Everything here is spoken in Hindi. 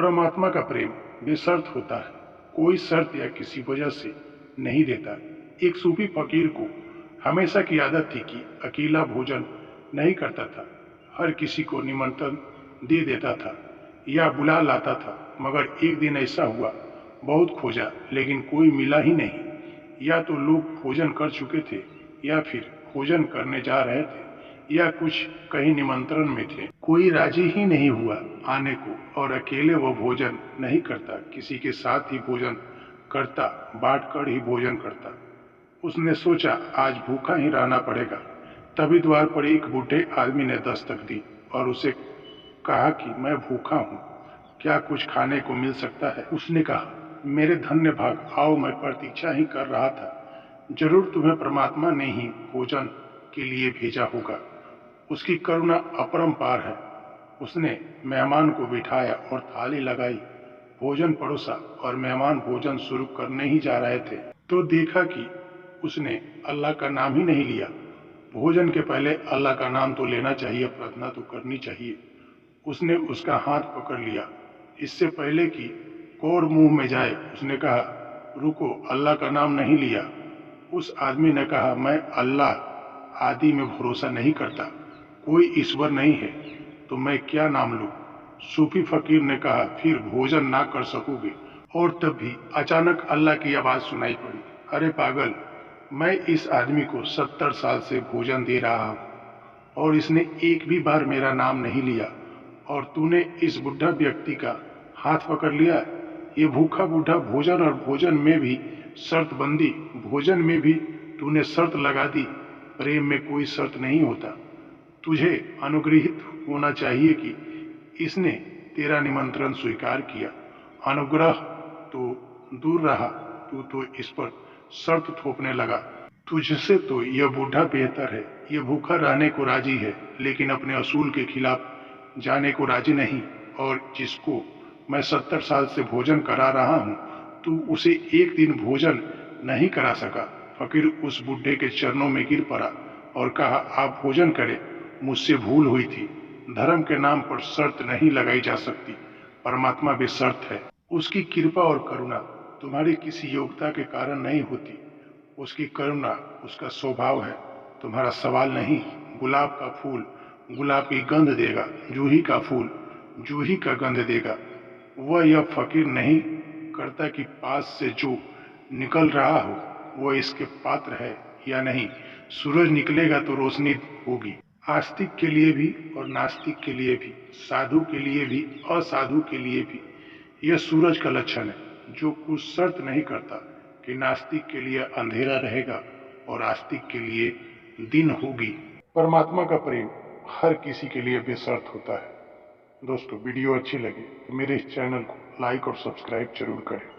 परमात्मा का प्रेम बेशर्त होता है, कोई शर्त या किसी वजह से नहीं देता। एक सूफी फकीर को हमेशा की आदत थी कि अकेला भोजन नहीं करता था, हर किसी को निमंत्रण दे देता था या बुला लाता था। मगर एक दिन ऐसा हुआ, बहुत खोजा लेकिन कोई मिला ही नहीं। या तो लोग भोजन कर चुके थे या फिर भोजन करने जा रहे थे या कुछ कहीं निमंत्रण में थे। कोई राजी ही नहीं हुआ आने को, और अकेले वो भोजन नहीं करता, किसी के साथ ही भोजन करता, बांट कर ही भोजन करता। उसने सोचा आज भूखा ही रहना पड़ेगा। तभी द्वार पर एक बूढ़े आदमी ने दस्तक दी और उसे कहा कि मैं भूखा हूँ, क्या कुछ खाने को मिल सकता है। उसने कहा, मेरे धन्य भाग, आओ, मैं प्रतीक्षा ही कर रहा था। जरूर तुम्हें परमात्मा ने ही भोजन के लिए भेजा होगा। उसकी करुणा अपरंपार है। उसने मेहमान को बिठाया और थाली लगाई, भोजन परोसा, और मेहमान भोजन शुरू करने ही जा रहे थे तो देखा कि उसने अल्लाह का नाम ही नहीं लिया। भोजन के पहले अल्लाह का नाम तो लेना चाहिए, प्रार्थना तो करनी चाहिए। उसने उसका हाथ पकड़ लिया। इससे पहले कि कौर मुंह में जाए उसने कहा, रुको, अल्लाह का नाम नहीं लिया। उस आदमी ने कहा, मैं अल्लाह आदि में भरोसा नहीं करता, कोई ईश्वर नहीं है, तो मैं क्या नाम लूं। सूफी फकीर ने कहा, फिर भोजन ना कर सकोगे। और तब भी अचानक अल्लाह की आवाज सुनाई पड़ी, अरे पागल, मैं इस आदमी को 70 साल से भोजन दे रहा हूं और इसने एक भी बार मेरा नाम नहीं लिया, और तूने इस बुढ़ा व्यक्ति का हाथ पकड़ लिया। ये भूखा बूढ़ा भोजन, और भोजन में भी शर्तबंदी, भोजन में भी तूने शर्त लगा दी। प्रेम में कोई शर्त नहीं होता। तुझे अनुग्रहित होना चाहिए कि इसने तेरा निमंत्रण स्वीकार किया। अनुग्रह तो दूर रहा, तू तो इस पर शर्त थोपने लगा। तुझसे तो यह बूढ़ा बेहतर है, यह भूखा रहने को राजी है लेकिन अपने असूल के खिलाफ जाने को राजी नहीं। और जिसको मैं 70 साल से भोजन करा रहा हूँ, तू उसे एक दिन भोजन नहीं करा सका। फकीर उस बूढ़े के चरणों में गिर पड़ा और कहा, आप भोजन करें, मुझसे भूल हुई थी। धर्म के नाम पर शर्त नहीं लगाई जा सकती, परमात्मा बेशर्त है। उसकी कृपा और करुणा तुम्हारी किसी योग्यता के कारण नहीं होती। उसकी करुणा उसका स्वभाव है, तुम्हारा सवाल नहीं। गुलाब का फूल गुलाब की गंध देगा, जूही का फूल जूही का गंध देगा। वह यह फकीर नहीं करता कि पास से जो निकल रहा हो वह इसके पात्र है या नहीं। सूरज निकलेगा तो रोशनी होगी। आस्तिक के लिए भी और नास्तिक के लिए भी, साधु के लिए भी असाधु के लिए भी यह सूरज का लक्षण है, जो कुछ शर्त नहीं करता कि नास्तिक के लिए अंधेरा रहेगा और आस्तिक के लिए दिन होगी। परमात्मा का प्रेम हर किसी के लिए बेशर्त होता है। दोस्तों, वीडियो अच्छी लगी तो मेरे इस चैनल को लाइक और सब्सक्राइब जरूर करें।